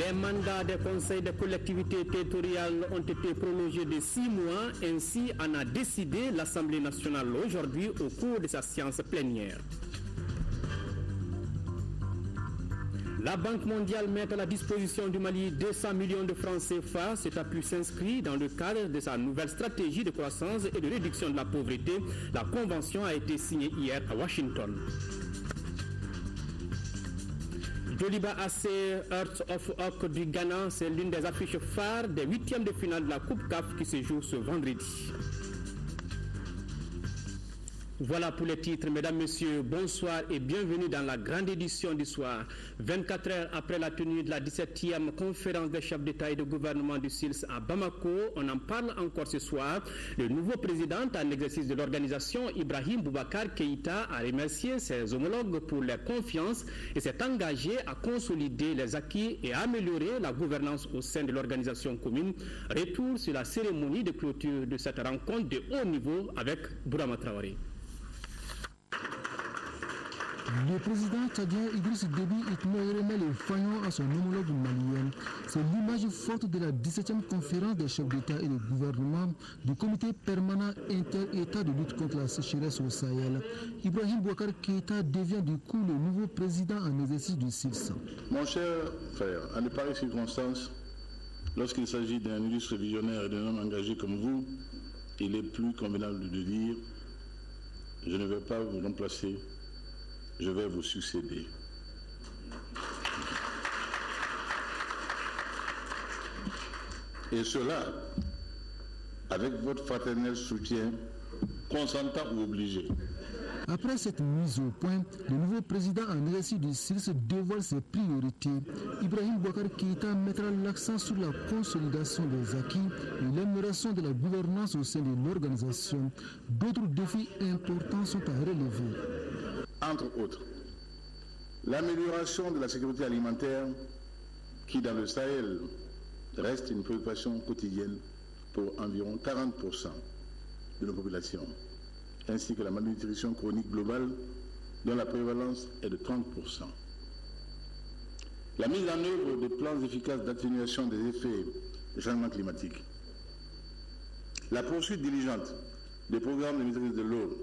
Les mandats des conseils des collectivités territoriales ont été prolongés de 6 mois. Ainsi en a décidé l'Assemblée nationale aujourd'hui au cours de sa séance plénière. La Banque mondiale met à la disposition du Mali 200 millions de francs CFA. Cet appui s'inscrit dans le cadre de sa nouvelle stratégie de croissance et de réduction de la pauvreté. La convention a été signée hier à Washington. Joliba AC Hearts of Oak du Ghana, c'est l'une des affiches phares des 8e de finale de la Coupe CAF qui se joue ce vendredi. Voilà pour les titres. Mesdames, Messieurs, bonsoir et bienvenue dans la grande édition du soir. 24 heures après la tenue de la 17e conférence des chefs d'État et de gouvernement du SILS à Bamako, on en parle encore ce soir. Le nouveau président en exercice de l'organisation, Ibrahim Boubacar Keïta, a remercié ses homologues pour leur confiance et s'est engagé à consolider les acquis et à améliorer la gouvernance au sein de l'organisation commune. Retour sur la cérémonie de clôture de cette rencontre de haut niveau avec Bourama Traoré. Le président tchadien Idriss Déby Itno remet le faillon à son homologue malien. C'est l'image forte de la 17e conférence des chefs d'État et de gouvernement du comité permanent inter-État de lutte contre la sécheresse au Sahel. Ibrahim Boubacar Keïta devient du coup le nouveau président en exercice du SILS. Mon cher frère, à de pareilles circonstances, lorsqu'il s'agit d'un illustre visionnaire et d'un homme engagé comme vous, il est plus convenable de dire « Je ne vais pas vous remplacer, je vais vous succéder. » Et cela, avec votre fraternel soutien, consentant ou obligé. Après cette mise au point, le nouveau président en exercice du SILS dévoile ses priorités. Ibrahim Boubacar Keïta mettra l'accent sur la consolidation des acquis et l'amélioration de la gouvernance au sein de l'organisation. D'autres défis importants sont à relever. Entre autres, l'amélioration de la sécurité alimentaire qui, dans le Sahel, reste une préoccupation quotidienne pour environ 40% de nos populations, ainsi que la malnutrition chronique globale dont la prévalence est de 30%. La mise en œuvre de plans efficaces d'atténuation des effets du changement climatique. La poursuite diligente des programmes de maîtrise de l'eau.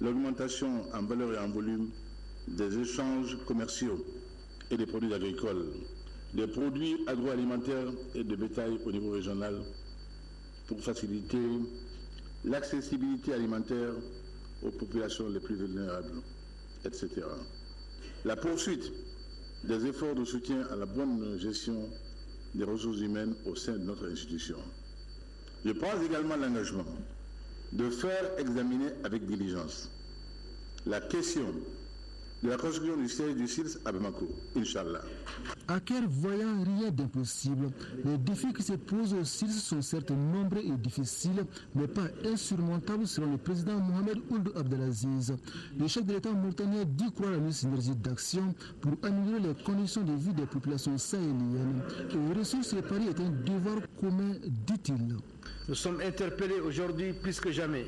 L'augmentation en valeur et en volume des échanges commerciaux et des produits agricoles, des produits agroalimentaires et de bétail au niveau régional pour faciliter l'accessibilité alimentaire aux populations les plus vulnérables, etc. La poursuite des efforts de soutien à la bonne gestion des ressources humaines au sein de notre institution. Je prends également l'engagement de faire examiner avec diligence la question de la construction du siège du SILS à Bamako, Inch'Allah. À Caire, voyant rien d'impossible, les défis qui se posent au SILS sont certes nombreux et difficiles, mais pas insurmontables selon le président Mohamed Ould Abdelaziz. Le chef de l'État mauritanien dit croire à une synergie d'action pour améliorer les conditions de vie des populations sahéliennes. Et ressources réparées est un devoir commun, dit-il. Nous sommes interpellés aujourd'hui plus que jamais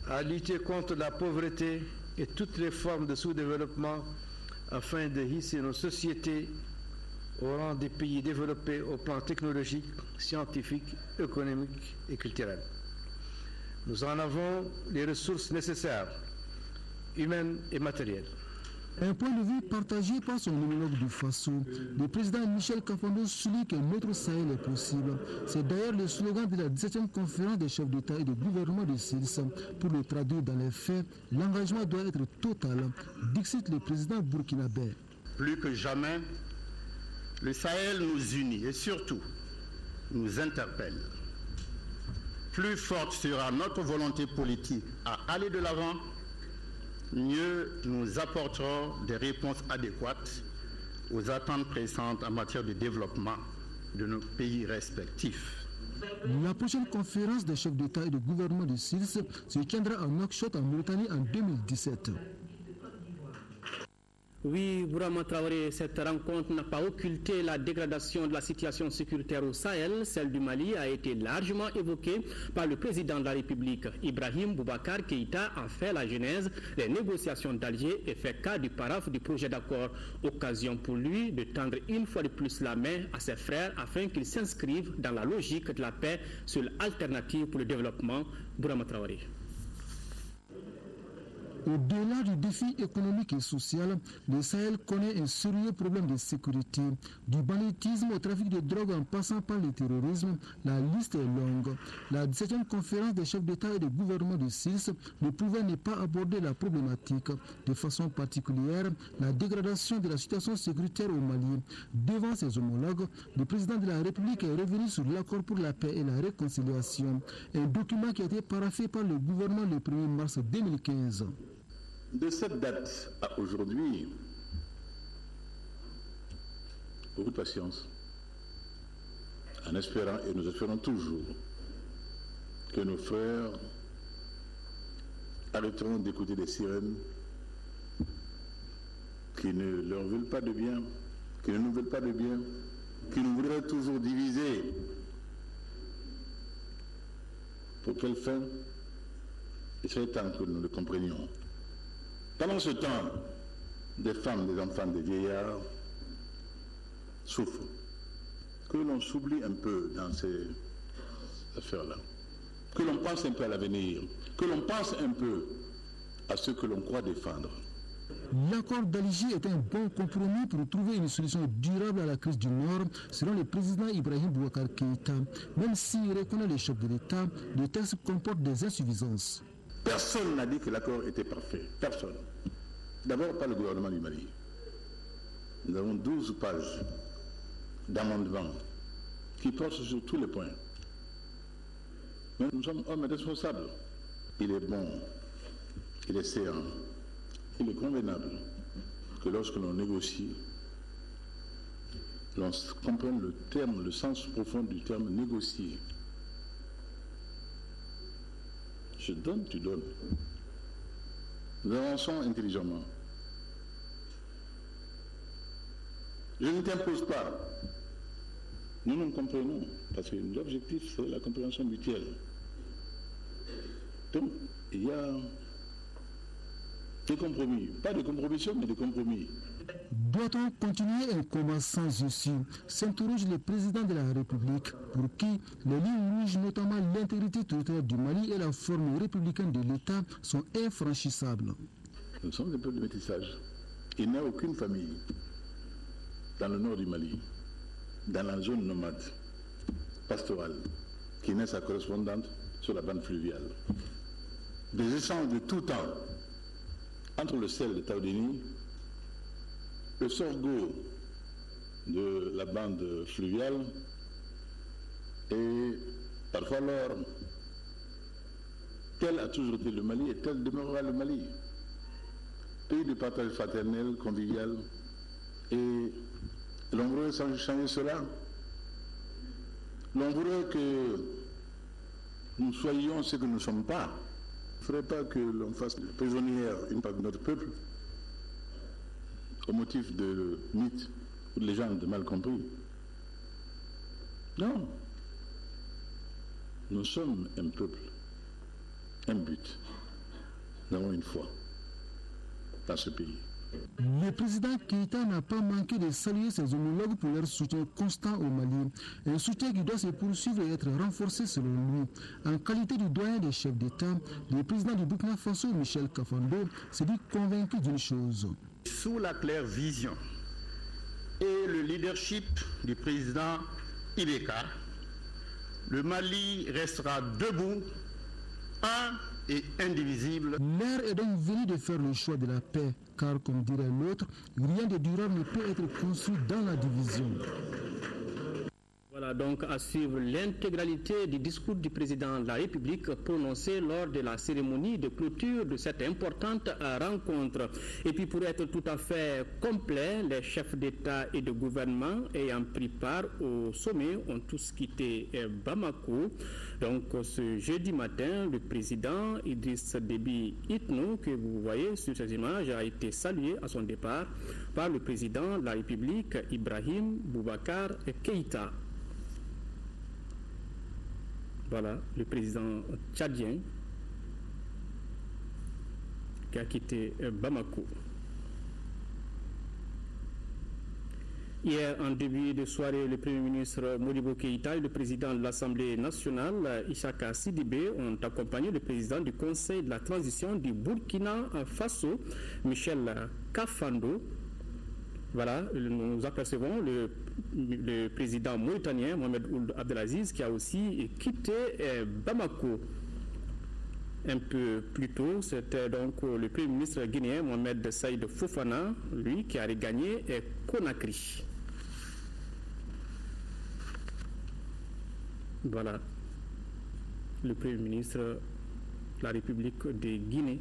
à lutter contre la pauvreté et toutes les formes de sous-développement afin de hisser nos sociétés au rang des pays développés au plan technologique, scientifique, économique et culturel. Nous en avons les ressources nécessaires, humaines et matérielles. Un point de vue partagé par son homologue du Faso, le président Michel Kafando souligne que notre Sahel est possible. C'est d'ailleurs le slogan de la 17e conférence des chefs d'État et de gouvernement du SILS. Pour le traduire dans les faits, l'engagement doit être total, dixit le président burkinabé. Plus que jamais, le Sahel nous unit et surtout nous interpelle. Plus forte sera notre volonté politique à aller de l'avant, mieux nous apporterons des réponses adéquates aux attentes pressantes en matière de développement de nos pays respectifs. La prochaine conférence des chefs d'État et de gouvernement du SILS se tiendra à Nouakchott en Mauritanie en 2017. Oui, Bourama Traoré, cette rencontre n'a pas occulté la dégradation de la situation sécuritaire au Sahel. Celle du Mali a été largement évoquée par le président de la République. Ibrahim Boubacar Keïta a fait la genèse des négociations d'Alger et fait cas du paraphe du projet d'accord. Occasion pour lui de tendre une fois de plus la main à ses frères afin qu'ils s'inscrivent dans la logique de la paix sur l'alternative pour le développement. Bourama Traoré. Au-delà du défi économique et social, le Sahel connaît un sérieux problème de sécurité. Du banditisme au trafic de drogue en passant par le terrorisme, la liste est longue. La 17e conférence des chefs d'État et de gouvernement de SILS ne pouvait ne pas aborder la problématique. De façon particulière, la dégradation de la situation sécuritaire au Mali. Devant ses homologues, le président de la République est revenu sur l'accord pour la paix et la réconciliation, un document qui a été paraphé par le gouvernement le 1er mars 2015. De cette date à aujourd'hui, beaucoup de patience, en espérant, et nous espérons toujours, que nos frères arrêteront d'écouter des sirènes qui ne leur veulent pas de bien, qui ne nous veulent pas de bien, qui nous voudraient toujours diviser. Pour quelle fin? Il serait temps que nous le comprenions. Pendant ce temps, des femmes, des enfants, des vieillards souffrent. Que l'on s'oublie un peu dans ces affaires-là. Que l'on pense un peu à l'avenir. Que l'on pense un peu à ce que l'on croit défendre. L'accord d'Alger est un bon compromis pour trouver une solution durable à la crise du Nord, selon le président Ibrahim Boubacar Keïta. Même s'il reconnaît les chefs de l'État, le texte comporte des insuffisances. Personne n'a dit que l'accord était parfait. Personne. D'abord, pas le gouvernement du Mali. Nous avons 12 pages d'amendements qui portent sur tous les points. Mais nous sommes hommes responsables. Il est bon, il est séant, il est convenable que lorsque l'on négocie, l'on comprenne le terme, le sens profond du terme négocier. Je donne, tu donnes. Nous avançons intelligemment. Je ne t'impose pas. Nous nous comprenons, parce que l'objectif, c'est la compréhension mutuelle. Donc, il y a des compromis. Pas de compromission, mais des compromis. Doit-on continuer un combat sans issue? S'interroge le président de la République, pour qui les lignes rouges, notamment l'intégrité territoriale du Mali et la forme républicaine de l'État, sont infranchissables. Nous sommes un peuple de métissage. Il n'y a aucune famille dans le nord du Mali, dans la zone nomade, pastorale, qui n'ait sa correspondante sur la bande fluviale. Des échanges de tout temps entre le sel de Taoudini, le sorgho de la bande fluviale et parfois l'or. Tel a toujours été le Mali et tel demeurera le Mali. Pays de partage fraternel, convivial, et l'on voudrait changer cela. L'on voudrait que nous soyons ce que nous ne sommes pas. Il ne faudrait pas que l'on fasse prisonnière une part de notre peuple au motif de mythes ou de légendes mal compris. Non. Nous sommes un peuple, un but. Nous avons une foi dans ce pays. Le président Keïta n'a pas manqué de saluer ses homologues pour leur soutien constant au Mali. Un soutien qui doit se poursuivre et être renforcé selon lui. En qualité de doyen des chefs d'État, le président du Burkina Faso, Michel Kafando, s'est dit convaincu d'une chose. Sous la claire vision et le leadership du président Ibeka, le Mali restera debout, un et indivisible. L'heure est donc venue de faire le choix de la paix, car comme dirait l'autre, rien de durable ne peut être construit dans la division. Voilà donc à suivre l'intégralité du discours du président de la République prononcé lors de la cérémonie de clôture de cette importante rencontre. Et puis pour être tout à fait complet, les chefs d'État et de gouvernement ayant pris part au sommet ont tous quitté Bamako. Donc ce jeudi matin, le président Idriss Déby Itno, que vous voyez sur ces images, a été salué à son départ par le président de la République, Ibrahim Boubacar Keïta. Voilà, le président tchadien qui a quitté Bamako. Hier, en début de soirée, le Premier ministre Modibo Keïta et le président de l'Assemblée nationale, Ishaka Sidibé, ont accompagné le président du Conseil de la transition du Burkina Faso, Michel Kafando. Voilà, nous apercevons le président mauritanien, Mohamed Ould Abdelaziz, qui a aussi quitté Bamako. Un peu plus tôt, c'était donc le Premier ministre guinéen, Mohamed Saïd Fofana, lui, qui a regagné Conakry. Voilà, le Premier ministre de la République de Guinée.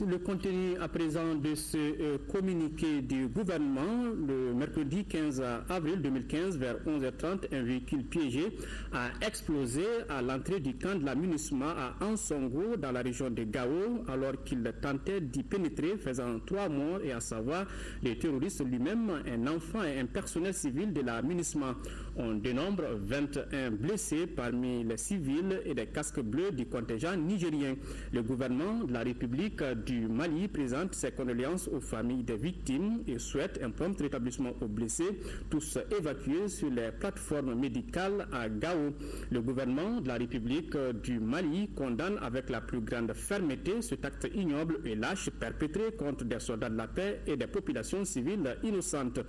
Le contenu à présent de ce communiqué du gouvernement, le mercredi 15 avril 2015, vers 11h30, un véhicule piégé a explosé à l'entrée du camp de la MINUSMA à Ansongo, dans la région de Gao, alors qu'il tentait d'y pénétrer, faisant 3 morts, et à savoir les terroristes lui-même, un enfant et un personnel civil de la MINUSMA. On dénombre 21 blessés parmi les civils et des casques bleus du contingent nigérien. Le gouvernement de la République du Mali présente ses condoléances aux familles des victimes et souhaite un prompt rétablissement aux blessés, tous évacués sur les plateformes médicales à Gao. Le gouvernement de la République du Mali condamne avec la plus grande fermeté cet acte ignoble et lâche perpétré contre des soldats de la paix et des populations civiles innocentes.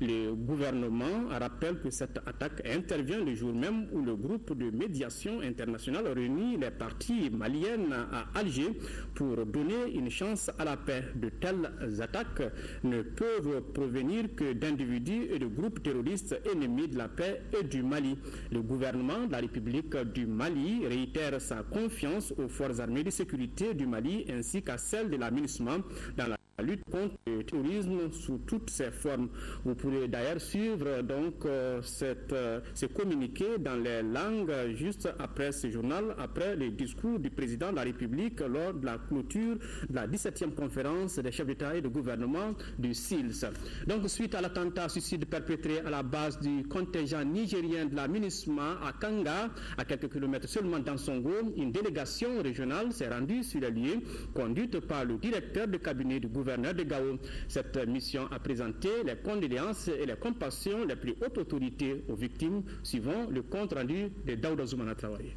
Le gouvernement rappelle que cette attaque intervient le jour même où le groupe de médiation internationale réunit les parties maliennes à Alger pour donner une chance à la paix. De telles attaques ne peuvent provenir que d'individus et de groupes terroristes ennemis de la paix et du Mali. Le gouvernement de la République du Mali réitère sa confiance aux forces armées de sécurité du Mali ainsi qu'à celles de la MINUSMA dans la lutte contre le terrorisme sous toutes ses formes. Vous pourrez d'ailleurs suivre donc ce communiqué dans les langues juste après ce journal, après le discours du président de la République lors de la clôture de la 17e conférence des chefs d'État et de gouvernement du SILS. Donc suite à l'attentat suicide perpétré à la base du contingent nigérien de la MINUSMA à Kanga, à quelques kilomètres seulement d'Ansongo, une délégation régionale s'est rendue sur les lieux, conduite par le directeur de cabinet du gouverneur de Gao. Cette mission a présenté les condoléances et les compassions des plus hautes autorités aux victimes, suivant le compte rendu de Daouda Zoumana Traoré.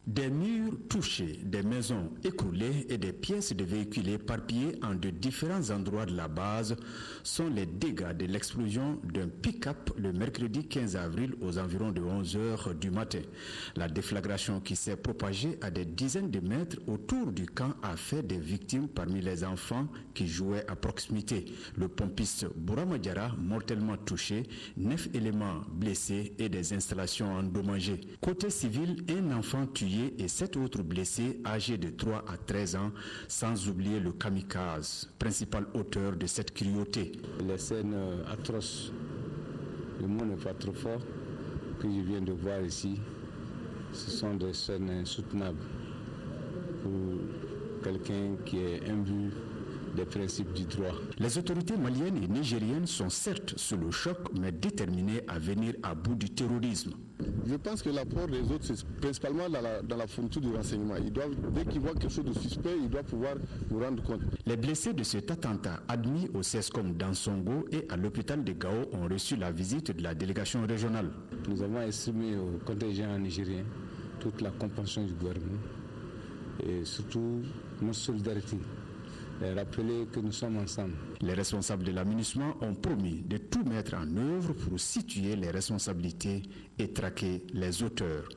Des murs touchés, des maisons écroulées et des pièces de véhicules éparpillées en de différents endroits de la base sont les dégâts de l'explosion d'un pick-up le mercredi 15 avril aux environs de 11h du matin. La déflagration qui s'est propagée à des dizaines de mètres autour du camp a fait des victimes parmi les enfants qui jouaient à proximité. Le pompiste Bourama Diarra, mortellement touché, 9 éléments blessés et des installations endommagées. Côté civil, un enfant tué et 7 autres blessés âgés de 3 à 13 ans, sans oublier le kamikaze, principal auteur de cette cruauté. Les scènes atroces, le mot n'est pas trop fort, que je viens de voir ici, ce sont des scènes insoutenables pour quelqu'un qui est imbu des principes du droit. Les autorités maliennes et nigériennes sont certes sous le choc, mais déterminées à venir à bout du terrorisme. Je pense que l'apport des autres, c'est principalement dans la fourniture du renseignement. Dès qu'ils voient quelque chose de suspect, ils doivent pouvoir nous rendre compte. Les blessés de cet attentat admis au CESCOM d'Ansongo et à l'hôpital de Gao ont reçu la visite de la délégation régionale. Nous avons exprimé au contingent nigérien toute la compréhension du gouvernement et surtout notre solidarité. Et rappeler que nous sommes ensemble. Les responsables de la MINUSMA ont promis de tout mettre en œuvre pour situer les responsabilités et traquer les auteurs.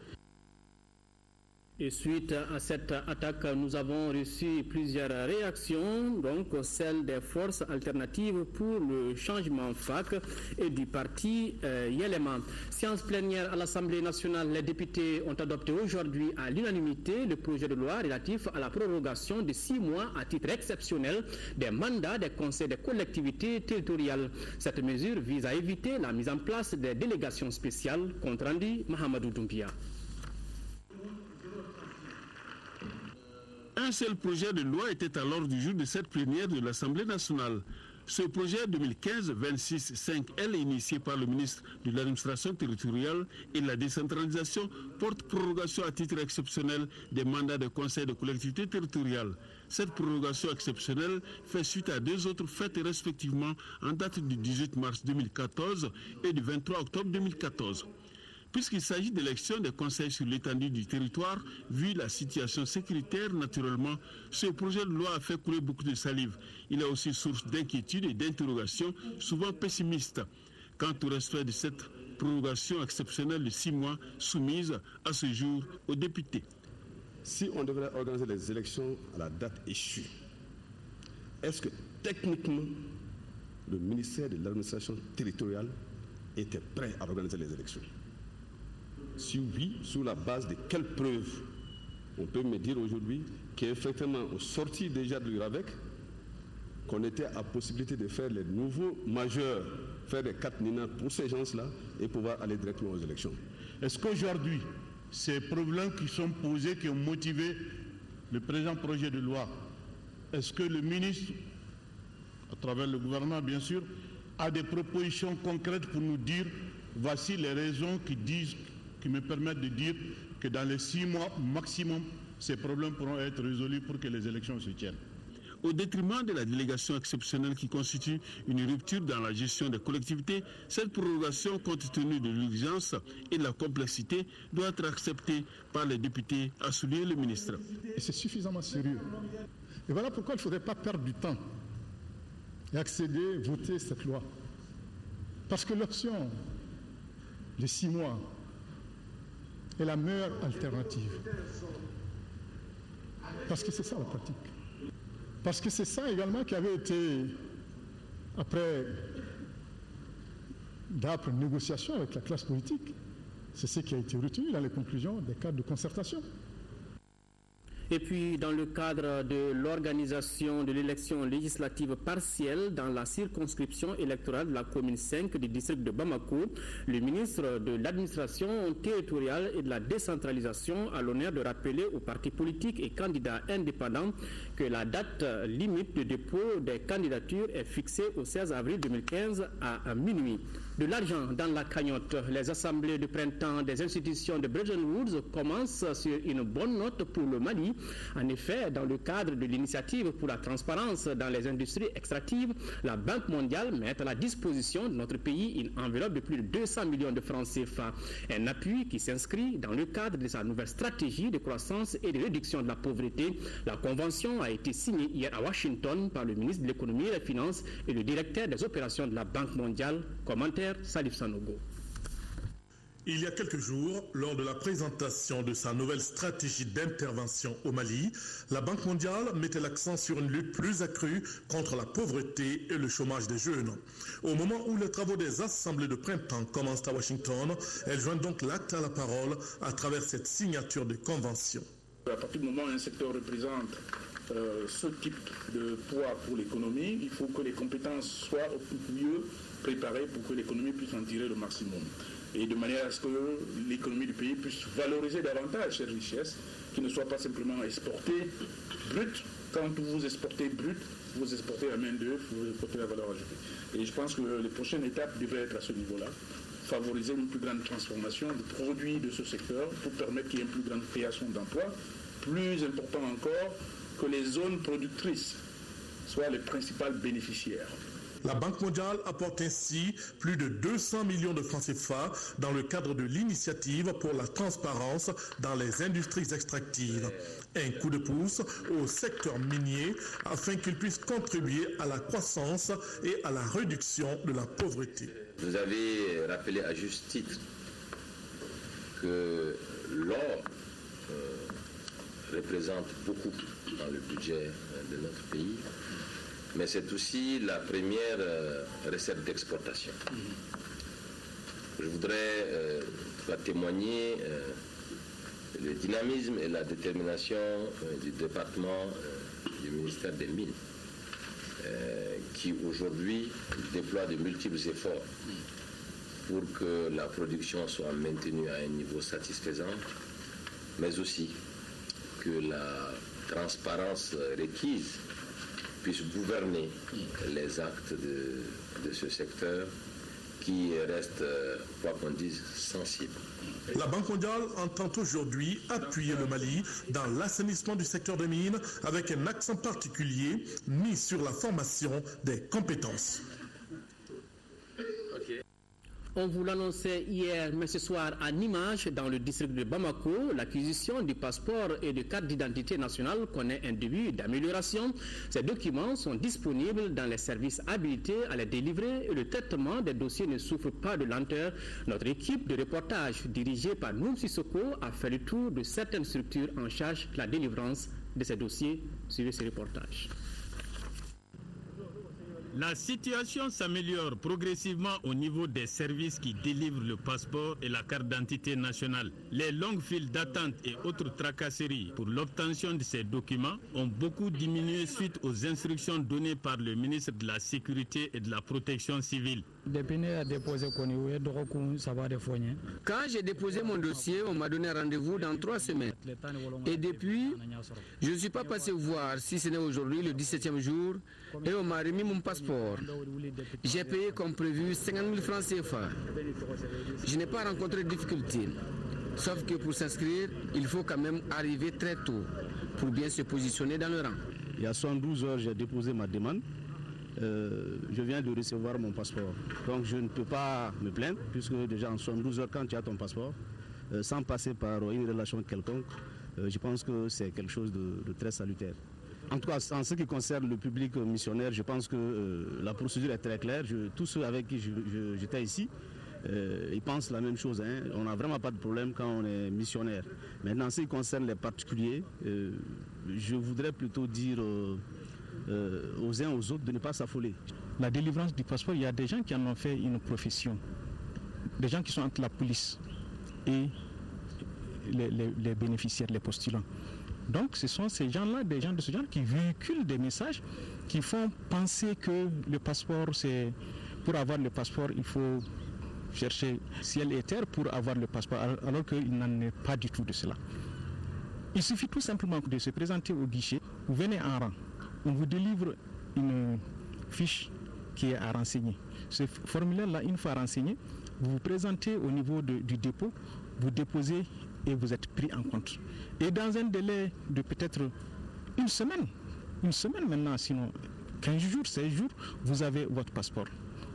Et suite à cette attaque, nous avons reçu plusieurs réactions, donc celle des forces alternatives pour le changement FAC et du parti Yelema. Séance plénière à l'Assemblée nationale, les députés ont adopté aujourd'hui à l'unanimité le projet de loi relatif à la prorogation de 6 mois à titre exceptionnel des mandats des conseils des collectivités territoriales. Cette mesure vise à éviter la mise en place des délégations spéciales, compte rendu Mahamadou Doumbia. Un seul projet de loi était à l'ordre du jour de cette plénière de l'Assemblée nationale. Ce projet 2015-26-5L, initié par le ministre de l'Administration territoriale et de la décentralisation, porte prorogation à titre exceptionnel des mandats de conseil de collectivités territoriales. Cette prorogation exceptionnelle fait suite à 2 autres fêtes respectivement en date du 18 mars 2014 et du 23 octobre 2014. Puisqu'il s'agit d'élections des conseils sur l'étendue du territoire, vu la situation sécuritaire, naturellement, ce projet de loi a fait couler beaucoup de salive. Il est aussi source d'inquiétude et d'interrogations, souvent pessimistes, quant au respect de cette prorogation exceptionnelle de 6 mois soumise à ce jour aux députés. Si on devrait organiser les élections à la date échue, est-ce que techniquement, le ministère de l'Administration territoriale était prêt à organiser les élections? Si oui, sur la base de quelles preuves? On peut me dire aujourd'hui qu'effectivement, au sorti déjà de l'URAVEC, qu'on était à possibilité de faire les nouveaux majeurs, faire des 4 NINA pour ces gens-là et pouvoir aller directement aux élections. Est-ce qu'aujourd'hui, ces problèmes qui sont posés, qui ont motivé le présent projet de loi, est-ce que le ministre, à travers le gouvernement bien sûr, a des propositions concrètes pour nous dire voici les raisons qui me permettent de dire que dans les 6 mois maximum, ces problèmes pourront être résolus pour que les élections se tiennent. Au détriment de la délégation exceptionnelle qui constitue une rupture dans la gestion des collectivités, cette prorogation, compte tenu de l'urgence et de la complexité, doit être acceptée par les députés, a souligné le ministre. Et c'est suffisamment sérieux. Et voilà pourquoi il ne faudrait pas perdre du temps et accéder, voter cette loi. Parce que l'option de 6 mois est la meilleure alternative. Parce que c'est ça la pratique. Parce que c'est ça également qui avait été, après d'âpres négociations avec la classe politique, c'est ce qui a été retenu dans les conclusions des cadres de concertation. Et puis, dans le cadre de l'organisation de l'élection législative partielle dans la circonscription électorale de la commune 5 du district de Bamako, le ministre de l'Administration territoriale et de la décentralisation a l'honneur de rappeler aux partis politiques et candidats indépendants que la date limite de dépôt des candidatures est fixée au 16 avril 2015 à minuit. De l'argent dans la cagnotte, les assemblées de printemps des institutions de Bretton Woods commencent sur une bonne note pour le Mali. En effet, dans le cadre de l'initiative pour la transparence dans les industries extractives, la Banque mondiale met à la disposition de notre pays une enveloppe de plus de 200 millions de francs CFA. Un appui qui s'inscrit dans le cadre de sa nouvelle stratégie de croissance et de réduction de la pauvreté. La convention a été signée hier à Washington par le ministre de l'économie et des finances et le directeur des opérations de la Banque mondiale. Commentaire Salif Sanogo. Il y a quelques jours, lors de la présentation de sa nouvelle stratégie d'intervention au Mali, la Banque mondiale mettait l'accent sur une lutte plus accrue contre la pauvreté et le chômage des jeunes. Au moment où les travaux des assemblées de printemps commencent à Washington, elle joint donc l'acte à la parole à travers cette signature de convention. À partir du moment où un secteur représente ce type de poids pour l'économie, il faut que les compétences soient au mieux préparées pour que l'économie puisse en tirer le maximum. Et de manière à ce que l'économie du pays puisse valoriser davantage ces richesses, qui ne soient pas simplement exportées brutes. Quand vous exportez brut, vous exportez la main-d'œuvre, vous exportez la valeur ajoutée. Et je pense que les prochaines étapes devraient être à ce niveau-là. Favoriser une plus grande transformation des produits de ce secteur pour permettre qu'il y ait une plus grande création d'emplois. Plus important encore, que les zones productrices soient les principales bénéficiaires. La Banque mondiale apporte ainsi plus de 200 millions de francs CFA dans le cadre de l'initiative pour la transparence dans les industries extractives. Un coup de pouce au secteur minier afin qu'il puisse contribuer à la croissance et à la réduction de la pauvreté. Vous avez rappelé à juste titre que l'or représente beaucoup dans le budget de notre pays, mais c'est aussi la première recette d'exportation. Je voudrais témoigner le dynamisme et la détermination du département du ministère des Mines, qui aujourd'hui déploie de multiples efforts pour que la production soit maintenue à un niveau satisfaisant, mais aussi que la transparence requise puisse gouverner les actes de ce secteur qui reste, quoi qu'on dise, sensible. La Banque mondiale entend aujourd'hui appuyer le Mali dans l'assainissement du secteur des mines avec un accent particulier mis sur la formation des compétences. On vous l'annonçait hier, mais ce soir à Nimage, dans le district de Bamako, l'acquisition du passeport et de carte d'identité nationale connaît un début d'amélioration. Ces documents sont disponibles dans les services habilités à les délivrer et le traitement des dossiers ne souffre pas de lenteur. Notre équipe de reportage, dirigée par Noum Sissoko, a fait le tour de certaines structures en charge de la délivrance de ces dossiers. Suivez ce reportage. La situation s'améliore progressivement au niveau des services qui délivrent le passeport et la carte d'identité nationale. Les longues files d'attente et autres tracasseries pour l'obtention de ces documents ont beaucoup diminué suite aux instructions données par le ministre de la Sécurité et de la Protection civile. Quand j'ai déposé mon dossier, on m'a donné rendez-vous dans 3 semaines. Et depuis, je ne suis pas passé voir, si ce n'est aujourd'hui le 17e jour, et on m'a remis mon passeport. J'ai payé comme prévu 50 000 francs CFA. Je n'ai pas rencontré de difficultés. Sauf que pour s'inscrire, il faut quand même arriver très tôt pour bien se positionner dans le rang. Il y a 72 heures, j'ai déposé ma demande. Je viens de recevoir mon passeport. Donc je ne peux pas me plaindre, puisque déjà en 72 heures, quand tu as ton passeport, sans passer par une relation quelconque, je pense que c'est quelque chose de très salutaire. En tout cas, en ce qui concerne le public missionnaire, je pense que la procédure est très claire. Tous ceux avec qui j'étais ici, ils pensent la même chose. On n'a vraiment pas de problème quand on est missionnaire. Maintenant, en ce qui concerne les particuliers, je voudrais plutôt dire aux uns aux autres de ne pas s'affoler. La délivrance du passeport, il y a des gens qui en ont fait une profession. Des gens qui sont entre la police et les bénéficiaires, les postulants. Donc ce sont ces gens-là, des gens de ce genre qui véhiculent des messages qui font penser que le passeport, c'est pour avoir le passeport, il faut chercher ciel et terre pour avoir le passeport, alors qu'il n'en est pas du tout de cela. Il suffit tout simplement de se présenter au guichet, vous venez en rang, on vous délivre une fiche qui est à renseigner. Ce formulaire-là, une fois renseigné, vous vous présentez au niveau du dépôt, vous déposez et vous êtes pris en compte. Et dans un délai de peut-être une semaine maintenant, sinon 15 jours, 16 jours, vous avez votre passeport.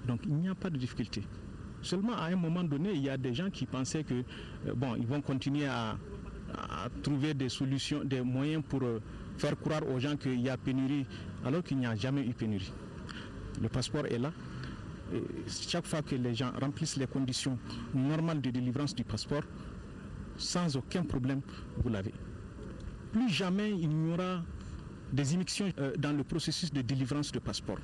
Donc il n'y a pas de difficulté. Seulement à un moment donné, il y a des gens qui pensaient que ils vont continuer à trouver des solutions, des moyens pour faire croire aux gens qu'il y a pénurie, alors qu'il n'y a jamais eu pénurie. Le passeport est là. Et chaque fois que les gens remplissent les conditions normales de délivrance du passeport, sans aucun problème, vous l'avez. Plus jamais il n'y aura des immixtions dans le processus de délivrance de passeport,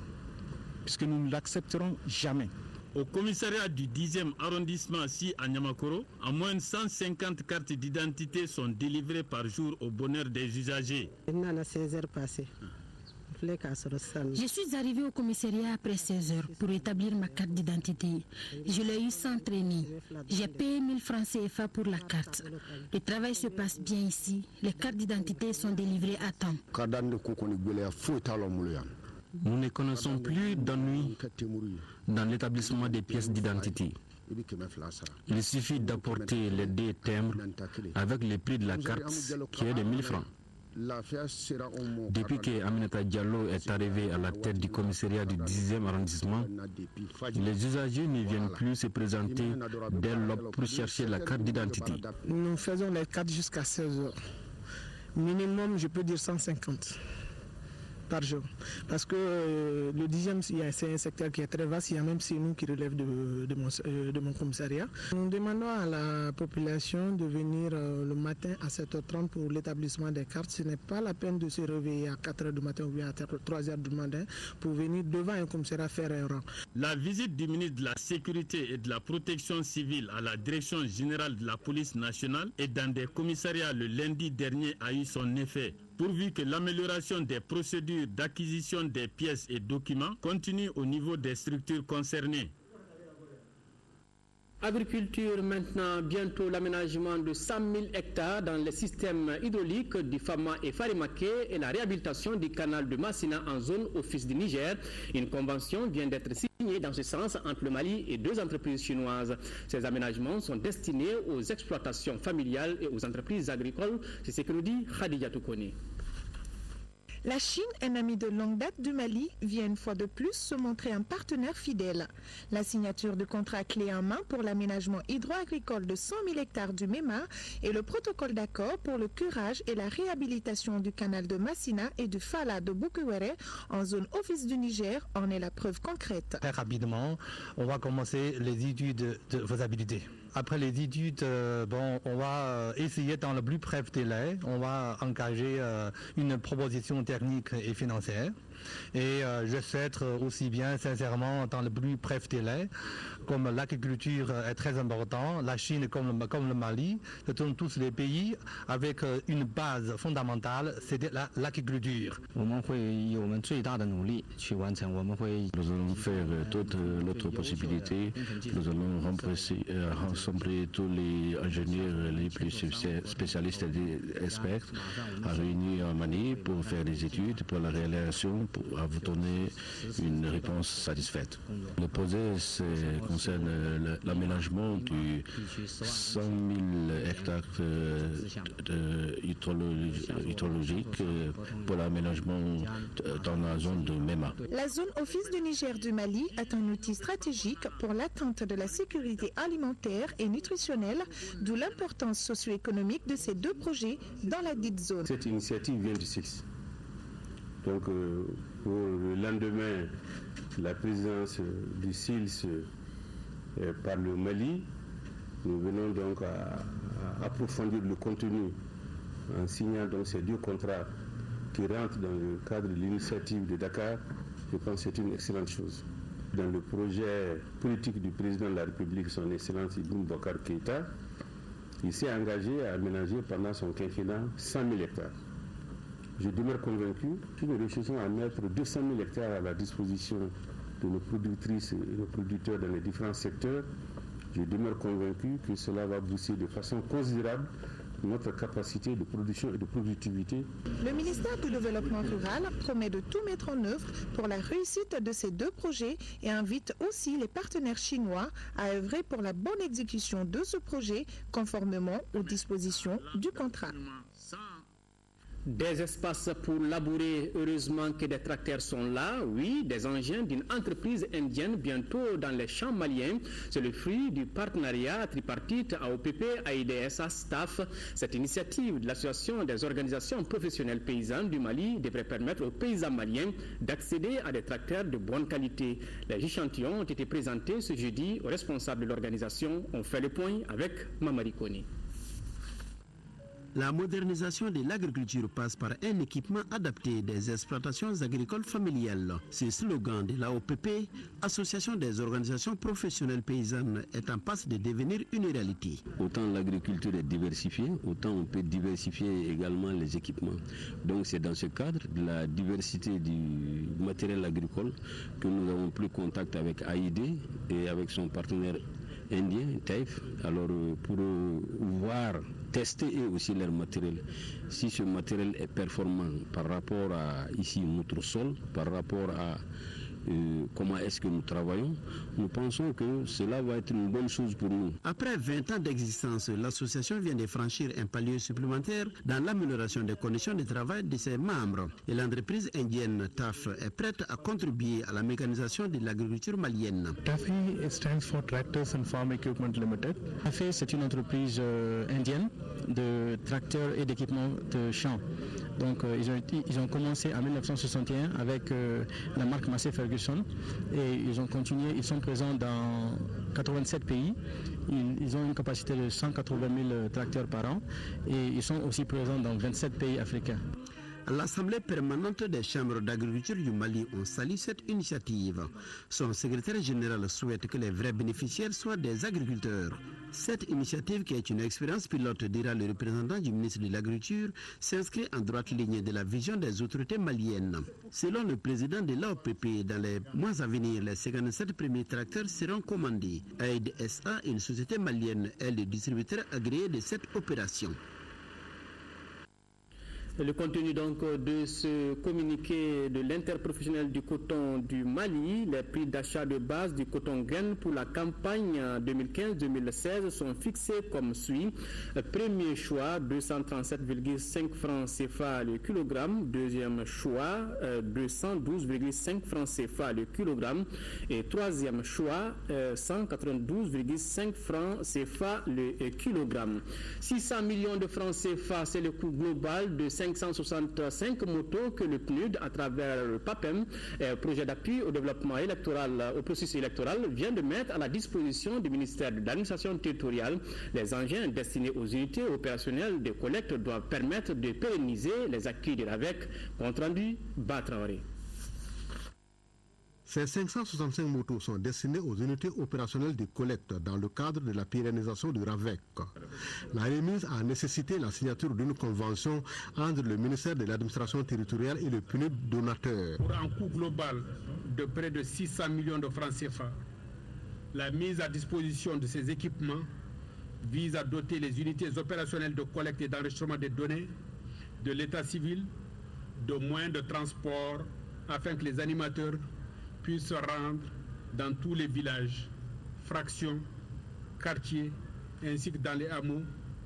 puisque nous ne l'accepterons jamais. Au commissariat du 10e arrondissement ici à Niamakoro, en moins de 150 cartes d'identité sont délivrées par jour au bonheur des usagers. Je suis arrivée au commissariat après 16 heures pour établir ma carte d'identité. Je l'ai eu sans traîner. J'ai payé 1000 francs CFA pour la carte. Le travail se passe bien ici. Les cartes d'identité sont délivrées à temps. Nous ne connaissons plus d'ennui dans l'établissement des pièces d'identité. Il suffit d'apporter les 2 timbres avec le prix de la carte qui est de 1000 francs. Depuis que Aminata Diallo est arrivé à la tête du commissariat du 10e arrondissement, les usagers ne viennent plus se présenter dès l'aube pour chercher la carte d'identité. Nous faisons les cartes jusqu'à 16 heures. Minimum, je peux dire 150. par jour. Parce que le 10e, c'est un secteur qui est très vaste, il y a même chez nous qui relève de mon commissariat. Nous demandons à la population de venir le matin à 7h30 pour l'établissement des cartes. Ce n'est pas la peine de se réveiller à 4h du matin ou bien à 3h du matin pour venir devant un commissariat faire un rang. La visite du ministre de la Sécurité et de la Protection civile à la Direction générale de la police nationale et dans des commissariats le lundi dernier a eu son effet, pourvu que l'amélioration des procédures d'acquisition des pièces et documents continue au niveau des structures concernées. Agriculture maintenant, bientôt l'aménagement de 100 000 hectares dans les systèmes hydrauliques du Fama et Farimaké et la réhabilitation du canal de Massina en zone office du Niger. Une convention vient d'être signée dans ce sens entre le Mali et 2 entreprises chinoises. Ces aménagements sont destinés aux exploitations familiales et aux entreprises agricoles. C'est ce que nous dit Khadija Toukoni. La Chine, un ami de longue date du Mali, vient une fois de plus se montrer un partenaire fidèle. La signature du contrat clé en main pour l'aménagement hydro-agricole de 100 000 hectares du MEMA et le protocole d'accord pour le curage et la réhabilitation du canal de Massina et du Fala de Boukuwere en zone office du Niger en est la preuve concrète. Très rapidement, on va commencer les études de faisabilité. Après les études, on va essayer dans le plus bref délai, on va engager une proposition technique et financière. Et je souhaite aussi bien sincèrement dans le plus bref délai, comme l'agriculture est très importante, la Chine comme le Mali, ce sont tous les pays avec une base fondamentale, c'est l'agriculture. Nous allons faire toute notre possibilité, nous allons rassembler tous les ingénieurs les plus spécialistes et experts à réunir en Mali pour faire des études pour la réalisation, à vous donner une réponse satisfaite. Le projet concerne l'aménagement du 100 000 hectares hydrologiques pour l'aménagement dans la zone de MEMA. La zone office du Niger du Mali est un outil stratégique pour l'atteinte de la sécurité alimentaire et nutritionnelle, d'où l'importance socio-économique de ces 2 projets dans la dite zone. Cette initiative vient du SILS. Donc, pour le lendemain, la présidence du SILS par le Mali, nous venons donc à approfondir le contenu en signant donc ces 2 contrats qui rentrent dans le cadre de l'initiative de Dakar. Je pense que c'est une excellente chose. Dans le projet politique du président de la République, son Excellence Ibn Bokar Keïta, il s'est engagé à aménager pendant son quinquennat 100 000 hectares. Je demeure convaincu que nous réussissons à mettre 200 000 hectares à la disposition de nos productrices et nos producteurs dans les différents secteurs. Je demeure convaincu que cela va booster de façon considérable notre capacité de production et de productivité. Le ministère du Développement rural promet de tout mettre en œuvre pour la réussite de ces 2 projets et invite aussi les partenaires chinois à œuvrer pour la bonne exécution de ce projet conformément aux dispositions du contrat. Des espaces pour labourer, heureusement que des tracteurs sont là, oui, des engins d'une entreprise indienne bientôt dans les champs maliens. C'est le fruit du partenariat tripartite AOPP, AIDSA, STAF. Cette initiative de l'Association des organisations professionnelles paysannes du Mali devrait permettre aux paysans maliens d'accéder à des tracteurs de bonne qualité. Les échantillons ont été présentés ce jeudi aux responsables de l'organisation. On fait le point avec Mamari Koni. La modernisation de l'agriculture passe par un équipement adapté des exploitations agricoles familiales. Ce slogan de l'AOPP, Association des organisations professionnelles paysannes, est en passe de devenir une réalité. Autant l'agriculture est diversifiée, autant on peut diversifier également les équipements. Donc c'est dans ce cadre de la diversité du matériel agricole que nous avons pris contact avec AID et avec son partenaire indien, TAIF, alors pour voir, tester eux aussi leur matériel. Si ce matériel est performant par rapport à ici notre sol, par rapport à comment est-ce que nous travaillons, nous pensons que cela va être une bonne chose pour nous. Après 20 ans d'existence, l'association vient de franchir un palier supplémentaire dans l'amélioration des conditions de travail de ses membres. Et l'entreprise indienne TAF est prête à contribuer à la mécanisation de l'agriculture malienne. TAFI stands for Tractors and Farm Equipment Limited. TAFI, c'est une entreprise indienne de tracteurs et d'équipements de champs. Donc ils ont commencé en 1961 avec la marque Massey Ferguson et ils ont continué, ils sont présents dans 87 pays. Ils ont une capacité de 180 000 tracteurs par an et ils sont aussi présents dans 27 pays africains. L'Assemblée permanente des chambres d'agriculture du Mali ont salué cette initiative. Son secrétaire général souhaite que les vrais bénéficiaires soient des agriculteurs. Cette initiative, qui est une expérience pilote, dira le représentant du ministre de l'Agriculture, s'inscrit en droite ligne de la vision des autorités maliennes. Selon le président de l'AOPP, dans les mois à venir, les 57 premiers tracteurs seront commandés. Aid SA, une société malienne, est le distributeur agréé de cette opération. Le contenu donc de ce communiqué de l'interprofessionnel du coton du Mali, les prix d'achat de base du coton grain pour la campagne 2015-2016 sont fixés comme suit. Premier choix, 237,5 francs CFA le kilogramme. Deuxième choix, 212,5 francs CFA le kilogramme. Et troisième choix, 192,5 francs CFA le kilogramme. 600 millions de francs CFA, c'est le coût global de 565 motos que le PNUD, à travers le PAPEM, projet d'appui au développement électoral, au processus électoral, vient de mettre à la disposition du ministère de l'administration territoriale. Les engins destinés aux unités opérationnelles de collecte doivent permettre de pérenniser les acquis de l'AVEC. Compte rendu, Batraoré. Ces 565 motos sont destinées aux unités opérationnelles de collecte dans le cadre de la pérennisation du RAVEC. La remise a nécessité la signature d'une convention entre le ministère de l'administration territoriale et le PNUD donateur. Pour un coût global de près de 600 millions de francs CFA, la mise à disposition de ces équipements vise à doter les unités opérationnelles de collecte et d'enregistrement des données de l'état civil de moyens de transport afin que les animateurs puissent se rendre dans tous les villages, fractions, quartiers, ainsi que dans les hameaux,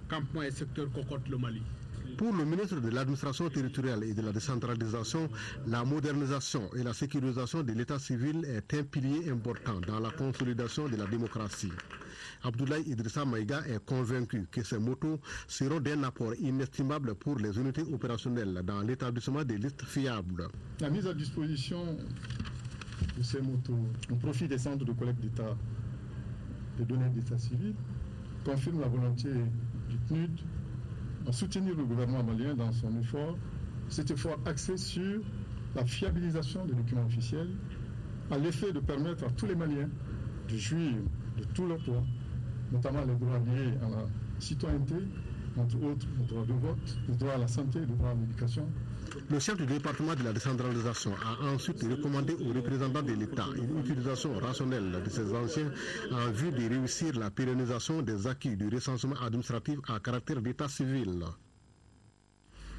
campements et secteurs qu'occupe le Mali. Pour le ministre de l'administration territoriale et de la décentralisation, la modernisation et la sécurisation de l'état civil est un pilier important dans la consolidation de la démocratie. Abdoulaye Idrissa Maïga est convaincu que ces motos seront d'un apport inestimable pour les unités opérationnelles dans l'établissement des listes fiables. La mise à disposition de ces motos au profit des centres de collecte d'État, des données d'état civil, confirme la volonté du PNUD à soutenir le gouvernement malien dans son effort, cet effort axé sur la fiabilisation des documents officiels, à l'effet de permettre à tous les Maliens de jouir de tous leurs droits, notamment les droits liés à la citoyenneté, entre autres le droit de vote, le droit à la santé, le droit à l'éducation. Le chef du département de la décentralisation a ensuite recommandé aux représentants de l'État une utilisation rationnelle de ces anciens en vue de réussir la pérennisation des acquis du recensement administratif à caractère d'état civil.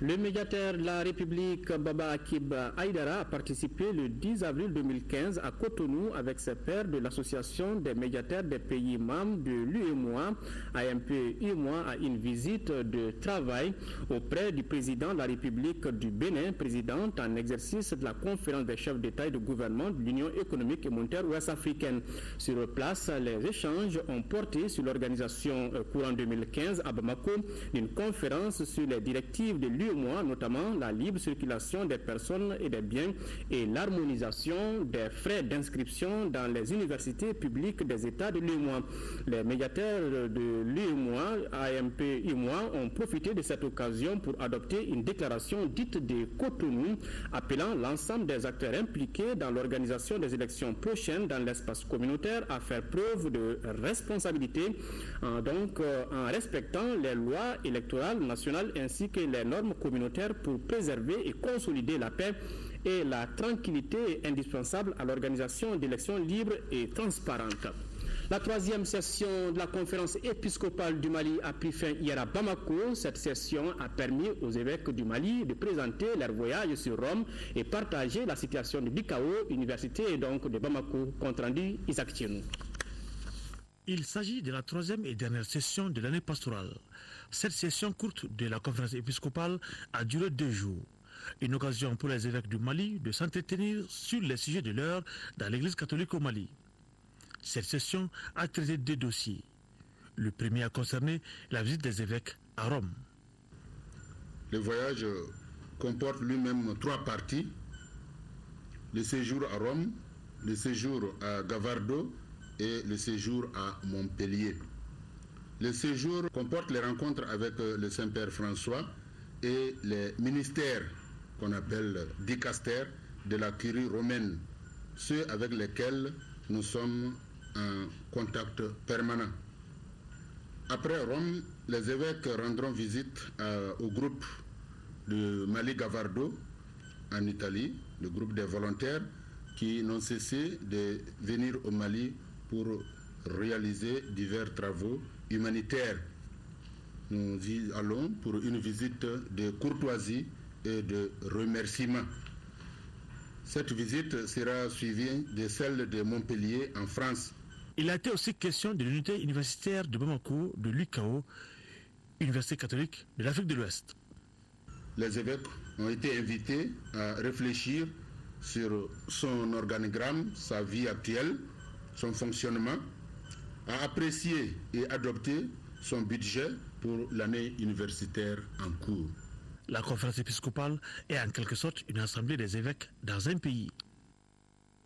Le médiateur de la République, Baba Akib Aïdara, a participé le 10 avril 2015 à Cotonou avec ses pairs de l'Association des médiateurs des pays membres de l'UEMOA, AMP-UEMOA, à une visite de travail auprès du président de la République du Bénin, présidente en exercice de la conférence des chefs d'État et de gouvernement de l'Union économique et monétaire ouest-africaine. Sur place, les échanges ont porté sur l'organisation courant 2015 à Bamako d'une conférence sur les directives de l'UEMOA, notamment la libre circulation des personnes et des biens et l'harmonisation des frais d'inscription dans les universités publiques des États de l'UEMOA. Les médiateurs de l'UEMOA, AMP-UEMOA, ont profité de cette occasion pour adopter une déclaration dite de Cotonou, appelant l'ensemble des acteurs impliqués dans l'organisation des élections prochaines dans l'espace communautaire à faire preuve de responsabilité, en respectant les lois électorales nationales ainsi que les normes communautaires pour préserver et consolider la paix et la tranquillité indispensable à l'organisation d'élections libres et transparentes. La troisième session de la conférence épiscopale du Mali a pris fin hier à Bamako. Cette session a permis aux évêques du Mali de présenter leur voyage sur Rome et partager la situation de Bikao, université donc de Bamako. Compte rendu, Isaac Thienou. Il s'agit de la troisième et dernière session de l'année pastorale. Cette session courte de la conférence épiscopale a duré 2 jours. Une occasion pour les évêques du Mali de s'entretenir sur les sujets de l'heure dans l'église catholique au Mali. Cette session a traité 2 dossiers. Le premier a concerné la visite des évêques à Rome. Le voyage comporte lui-même 3 parties. Le séjour à Rome, le séjour à Gavardo et le séjour à Montpellier. Le séjour comporte les rencontres avec le Saint-Père François et les ministères qu'on appelle dicastères de la curie romaine, ceux avec lesquels nous sommes en contact permanent. Après Rome, les évêques rendront visite au groupe de Mali-Gavardo en Italie, le groupe des volontaires qui n'ont cessé de venir au Mali pour réaliser divers travaux humanitaires. Nous y allons pour une visite de courtoisie et de remerciement. Cette visite sera suivie de celle de Montpellier en France. Il a été aussi question de l'unité universitaire de Bamako, de l'UCAO, Université catholique de l'Afrique de l'Ouest. Les évêques ont été invités à réfléchir sur son organigramme, sa vie actuelle, son fonctionnement, à apprécier et adopter son budget pour l'année universitaire en cours. La conférence épiscopale est en quelque sorte une assemblée des évêques dans un pays.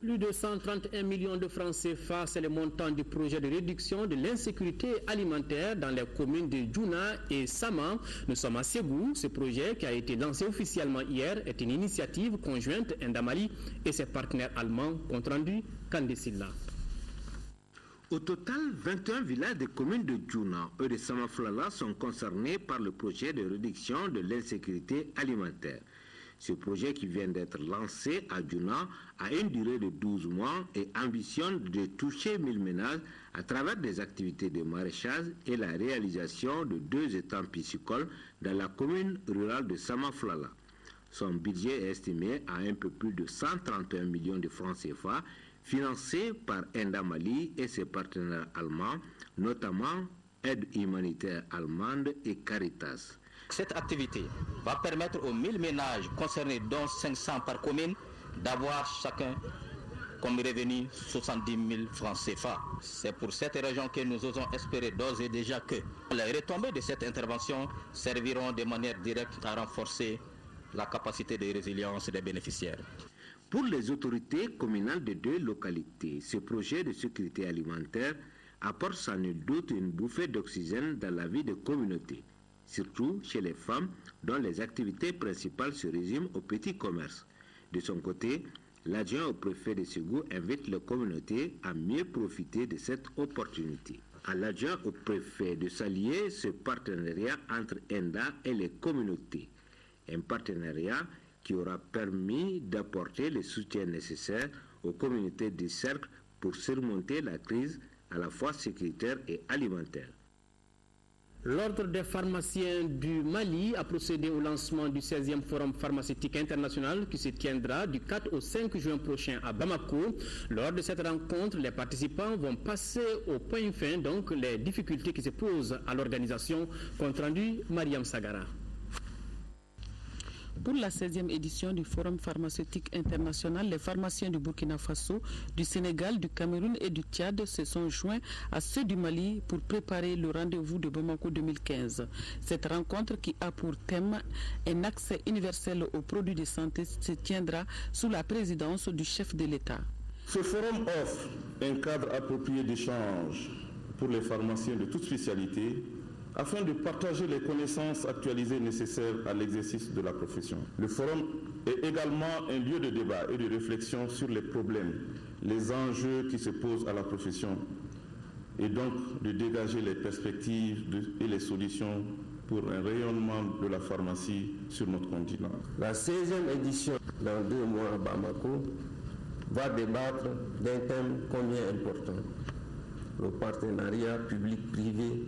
Plus de 131 millions de francs CFA, c'est le montant du projet de réduction de l'insécurité alimentaire dans les communes de Djouna et Sama. Nous sommes à Ségou. Ce projet, qui a été lancé officiellement hier, est une initiative conjointe Endamali et ses partenaires allemands. Compte rendu, Kandesilla. Au total, 21 villages des communes de Djouna et de Samaflala sont concernés par le projet de réduction de l'insécurité alimentaire. Ce projet qui vient d'être lancé à Djouna a une durée de 12 mois et ambitionne de toucher 1000 ménages à travers des activités de maraîchage et la réalisation de 2 étangs piscicoles dans la commune rurale de Samaflala. Son budget est estimé à un peu plus de 131 millions de francs CFA, financé par Endamali et ses partenaires allemands, notamment Aide humanitaire allemande et Caritas. Cette activité va permettre aux 1000 ménages concernés, dont 500 par commune, d'avoir chacun comme revenu 70 000 francs CFA. C'est pour cette raison que nous osons espérer d'ores et déjà que les retombées de cette intervention serviront de manière directe à renforcer la capacité de résilience des bénéficiaires. Pour les autorités communales de 2 localités, ce projet de sécurité alimentaire apporte sans nul doute une bouffée d'oxygène dans la vie des communautés, surtout chez les femmes dont les activités principales se résument au petit commerce. De son côté, l'adjoint au préfet de Ségou invite les communautés à mieux profiter de cette opportunité. À l'adjoint au préfet de saluer ce partenariat entre ENDA et les communautés, un partenariat qui aura permis d'apporter le soutien nécessaire aux communautés du cercle pour surmonter la crise à la fois sécuritaire et alimentaire. L'Ordre des pharmaciens du Mali a procédé au lancement du 16e Forum pharmaceutique international qui se tiendra du 4 au 5 juin prochain à Bamako. Lors de cette rencontre, les participants vont passer au point fin donc les difficultés qui se posent à l'organisation. Compte rendu, Mariam Sagara. Pour la 16e édition du Forum pharmaceutique international, les pharmaciens du Burkina Faso, du Sénégal, du Cameroun et du Tchad se sont joints à ceux du Mali pour préparer le rendez-vous de Bamako 2015. Cette rencontre, qui a pour thème un accès universel aux produits de santé, se tiendra sous la présidence du chef de l'État. Ce forum offre un cadre approprié d'échange pour les pharmaciens de toutes spécialités, afin de partager les connaissances actualisées nécessaires à l'exercice de la profession. Le forum est également un lieu de débat et de réflexion sur les problèmes, les enjeux qui se posent à la profession, et donc de dégager les perspectives et les solutions pour un rayonnement de la pharmacie sur notre continent. La 16e édition, dans 2 mois à Bamako, va débattre d'un thème combien important: le partenariat public-privé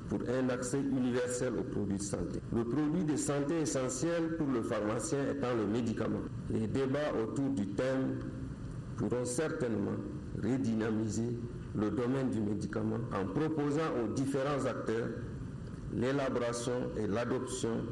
pour un accès universel aux produits de santé. Le produit de santé essentiel pour le pharmacien étant le médicament. Les débats autour du thème pourront certainement redynamiser le domaine du médicament en proposant aux différents acteurs l'élaboration et l'adoption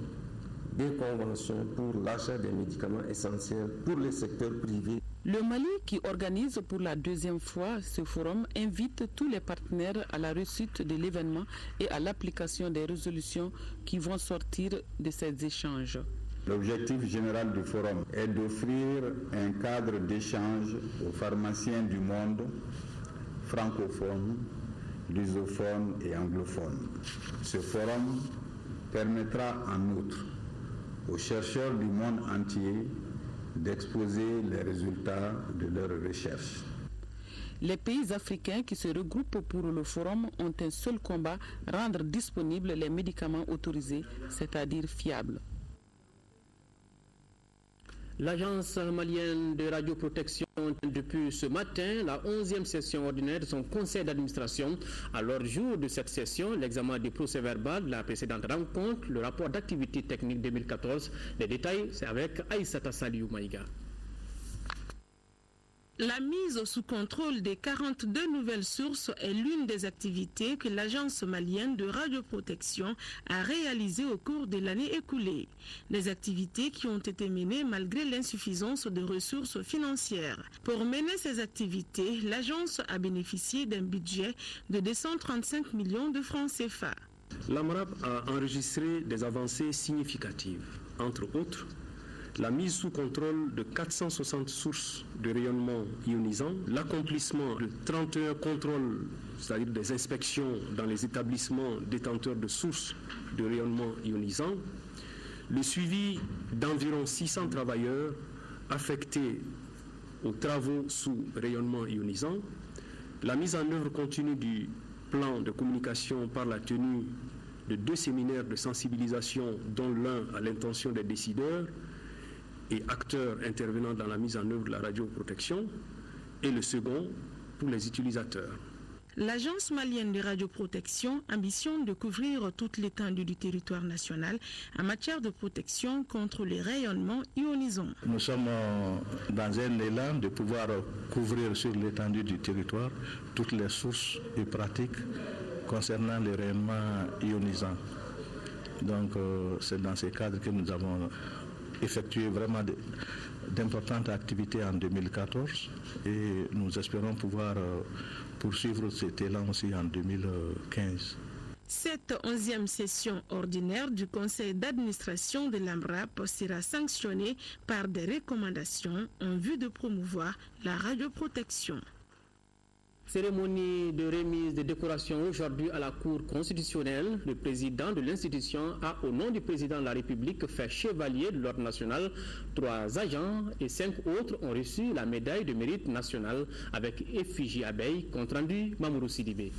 des conventions pour l'achat des médicaments essentiels pour le secteur privé. Le Mali, qui organise pour la 2e fois ce forum, invite tous les partenaires à la réussite de l'événement et à l'application des résolutions qui vont sortir de ces échanges. L'objectif général du forum est d'offrir un cadre d'échange aux pharmaciens du monde, francophones, lusophones et anglophones. Ce forum permettra en outre aux chercheurs du monde entier d'exposer les résultats de leurs recherches. Les pays africains qui se regroupent pour le forum ont un seul combat, rendre disponibles les médicaments autorisés, c'est-à-dire fiables. L'agence malienne de radioprotection depuis ce matin la 11e session ordinaire de son conseil d'administration. À l'ordre du jour de cette session, l'examen des procès-verbal de la précédente rencontre, le rapport d'activité technique 2014. Les détails, c'est avec Aïssata Saliou Maïga. La mise sous contrôle des 42 nouvelles sources est l'une des activités que l'agence malienne de radioprotection a réalisées au cours de l'année écoulée. Des activités qui ont été menées malgré l'insuffisance de ressources financières. Pour mener ces activités, l'agence a bénéficié d'un budget de 235 millions de francs CFA. L'AMRAP a enregistré des avancées significatives, entre autres la mise sous contrôle de 460 sources de rayonnement ionisant, l'accomplissement de 31 contrôles, c'est-à-dire des inspections dans les établissements détenteurs de sources de rayonnement ionisant, le suivi d'environ 600 travailleurs affectés aux travaux sous rayonnement ionisant, la mise en œuvre continue du plan de communication par la tenue de 2 séminaires de sensibilisation, dont l'un à l'intention des décideurs et acteurs intervenant dans la mise en œuvre de la radioprotection, et le second pour les utilisateurs. L'agence malienne de radioprotection ambitionne de couvrir toute l'étendue du territoire national en matière de protection contre les rayonnements ionisants. Nous sommes dans un élan de pouvoir couvrir sur l'étendue du territoire toutes les sources et pratiques concernant les rayonnements ionisants. Donc c'est dans ces cadres que nous avons effectué vraiment d'importantes activités en 2014 et nous espérons pouvoir poursuivre cet élan aussi en 2015. Cette 11e session ordinaire du conseil d'administration de l'AMRAP sera sanctionnée par des recommandations en vue de promouvoir la radioprotection. Cérémonie de remise de décoration aujourd'hui à la Cour constitutionnelle. Le président de l'institution a, au nom du président de la République, fait chevalier de l'ordre national. 3 agents et 5 autres ont reçu la médaille de mérite national avec effigie abeille. Compte rendu, Mamourou Sidibé.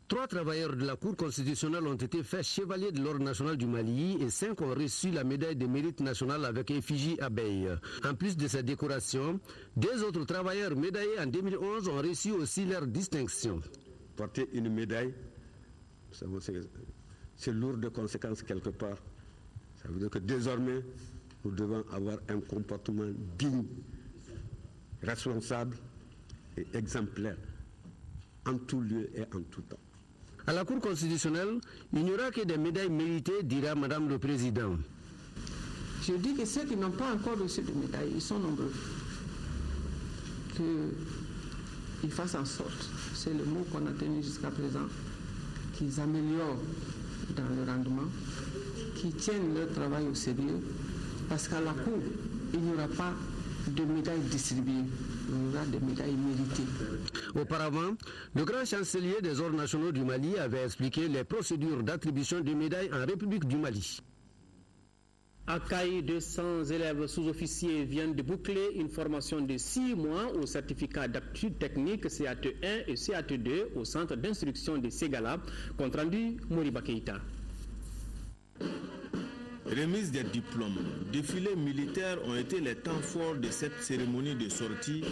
3 travailleurs de la Cour constitutionnelle ont été faits chevaliers de l'ordre national du Mali et 5 ont reçu la médaille de mérite national avec effigie abeille. En plus de ces décorations, 2 autres travailleurs médaillés en 2011 ont reçu aussi leur distinction. Porter une médaille, c'est lourd de conséquences quelque part. Ça veut dire que désormais, nous devons avoir un comportement digne, responsable et exemplaire en tout lieu et en tout temps. À la Cour constitutionnelle, il n'y aura que des médailles méritées, dira Madame le Président. Je dis que ceux qui n'ont pas encore reçu de médailles, ils sont nombreux. Qu'ils fassent en sorte, c'est le mot qu'on a tenu jusqu'à présent, qu'ils améliorent dans le rendement, qu'ils tiennent leur travail au sérieux, parce qu'à la Cour, il n'y aura pas de médailles distribuées. Il y aura des médailles méritées. Auparavant, le grand chancelier des ordres nationaux du Mali avait expliqué les procédures d'attribution de médailles en République du Mali. À Caille, 200 élèves sous-officiers viennent de boucler une formation de 6 mois au certificat d'aptitude technique CAT1 et CAT2 au centre d'instruction de Ségala. Compte rendu, Moriba Keïta. Remise des diplômes, défilés militaires ont été les temps forts de cette cérémonie de sortie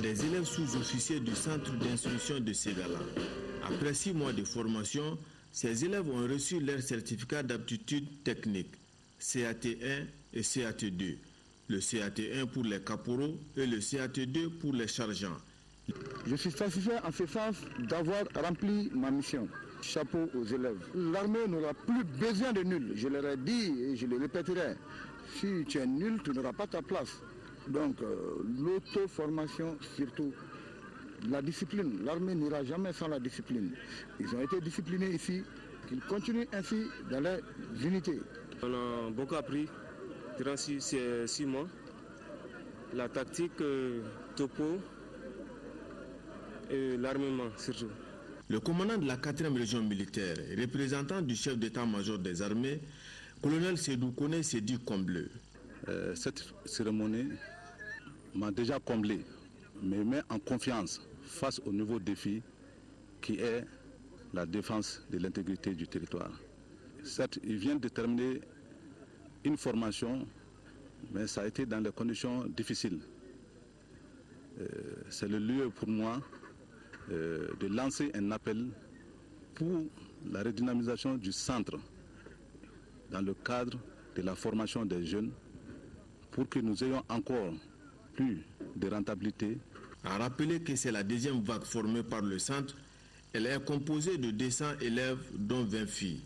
des élèves sous-officiers du centre d'instruction de Ségala. Après 6 mois de formation, ces élèves ont reçu leur certificat d'aptitude technique, CAT1 et CAT2. Le CAT1 pour les caporaux et le CAT2 pour les sergents. Je suis satisfait en ce sens d'avoir rempli ma mission. Chapeau aux élèves. L'armée n'aura plus besoin de nul. Je leur ai dit et je le répéterai. Si tu es nul, tu n'auras pas ta place. Donc l'auto-formation surtout. La discipline. L'armée n'ira jamais sans la discipline. Ils ont été disciplinés ici. Qu'ils continuent ainsi dans les unités. On a beaucoup appris durant ces 6 mois. La tactique, topo et l'armement surtout. Le commandant de la 4e région militaire, représentant du chef d'état-major des armées, colonel Sédou Kone, s'est dit comblé. Cette cérémonie m'a déjà comblé, me met en confiance face au nouveau défi qui est la défense de l'intégrité du territoire. Certes, il vient de terminer une formation, mais ça a été dans des conditions difficiles. C'est le lieu pour moi de lancer un appel pour la redynamisation du centre dans le cadre de la formation des jeunes pour que nous ayons encore plus de rentabilité. À rappeler que c'est la 2e vague formée par le centre. Elle est composée de 200 élèves, dont 20 filles.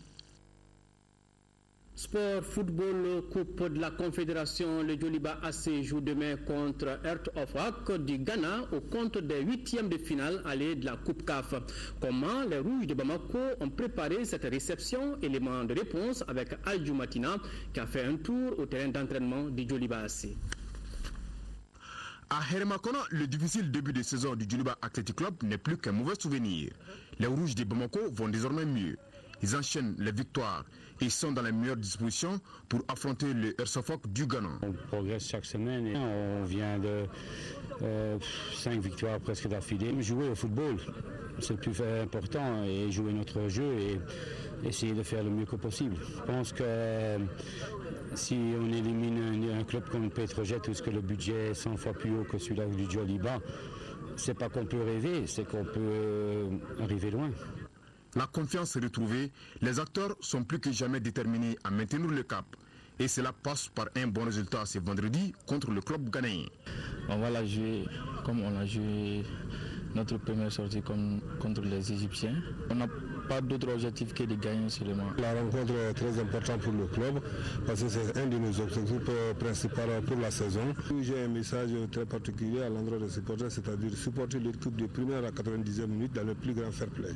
Sport, football, Coupe de la Confédération, le Djoliba AC joue demain contre Heart of Oak du Ghana au compte des 8e de finale aller de la Coupe CAF. Comment les Rouges de Bamako ont préparé cette réception? Élément de réponse avec Aldjou Matina qui a fait un tour au terrain d'entraînement du Djoliba AC. À Hermakona, le difficile début de saison du Djoliba Athletic Club n'est plus qu'un mauvais souvenir. Les Rouges de Bamako vont désormais mieux. Ils enchaînent les victoires et sont dans les meilleures dispositions pour affronter le RSFOC du Ghana. On progresse chaque semaine et on vient de 5 victoires presque d'affilée. Jouer au football, c'est le plus important, et jouer notre jeu et essayer de faire le mieux que possible. Je pense que si on élimine un club comme Petrojet, où que le budget est 100 fois plus haut que celui-là du Djoliba, c'est pas qu'on peut rêver, c'est qu'on peut arriver loin. La confiance retrouvée, les acteurs sont plus que jamais déterminés à maintenir le cap. Et cela passe par un bon résultat ce vendredi contre le club ghanéen. On va la jouer comme on a joué notre première sortie contre les Égyptiens. On n'a pas d'autre objectif que de gagner seulement. La rencontre est très importante pour le club parce que c'est un de nos objectifs principaux pour la saison. J'ai un message très particulier à l'endroit des supporters, c'est-à-dire supporter l'équipe de première à 90e minute dans le plus grand fair play.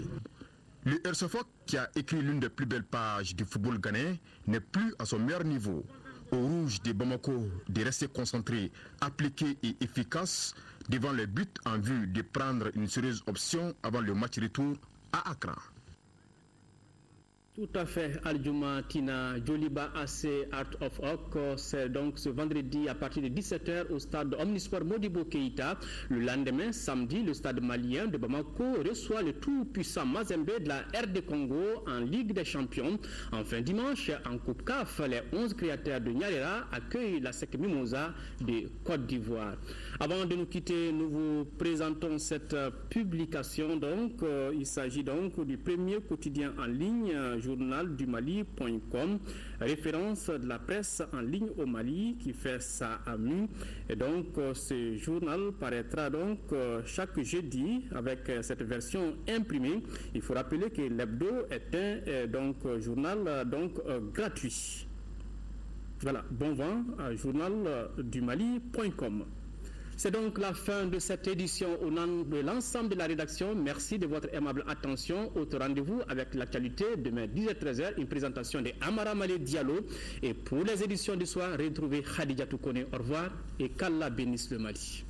Le RSFOC, qui a écrit l'une des plus belles pages du football ghanéen, n'est plus à son meilleur niveau. Aux Rouges de Bamako de rester concentrés, appliqués et efficaces devant les buts en vue de prendre une sérieuse option avant le match retour à Accra. Tout à fait, Aldjouma Tina, Djoliba AC Heart of Oak, c'est donc ce vendredi à partir de 17h au stade Omnisport Modibo Keïta. Le lendemain, samedi, le stade malien de Bamako reçoit le tout-puissant Mazembe de la RD Congo en Ligue des Champions. Enfin, dimanche, en Coupe CAF, les 11 créateurs de Nyarera accueillent la SEC Mimosa de Côte d'Ivoire. Avant de nous quitter, nous vous présentons cette publication. Donc, il s'agit donc du premier quotidien en ligne, journaldumali.com, référence de la presse en ligne au Mali qui fait sa amie. Et donc ce journal paraîtra donc chaque jeudi avec cette version imprimée. Il faut rappeler que l'hebdo est un journal gratuit. Voilà, bon vent à journaldumali.com. C'est donc la fin de cette édition au nom de l'ensemble de la rédaction. Merci de votre aimable attention. Autre rendez-vous avec l'actualité demain 10h-13h, une présentation de Amara Malé Diallo. Et pour les éditions du soir, retrouvez Khadija Toukone. Au revoir et qu'Allah bénisse le Mali.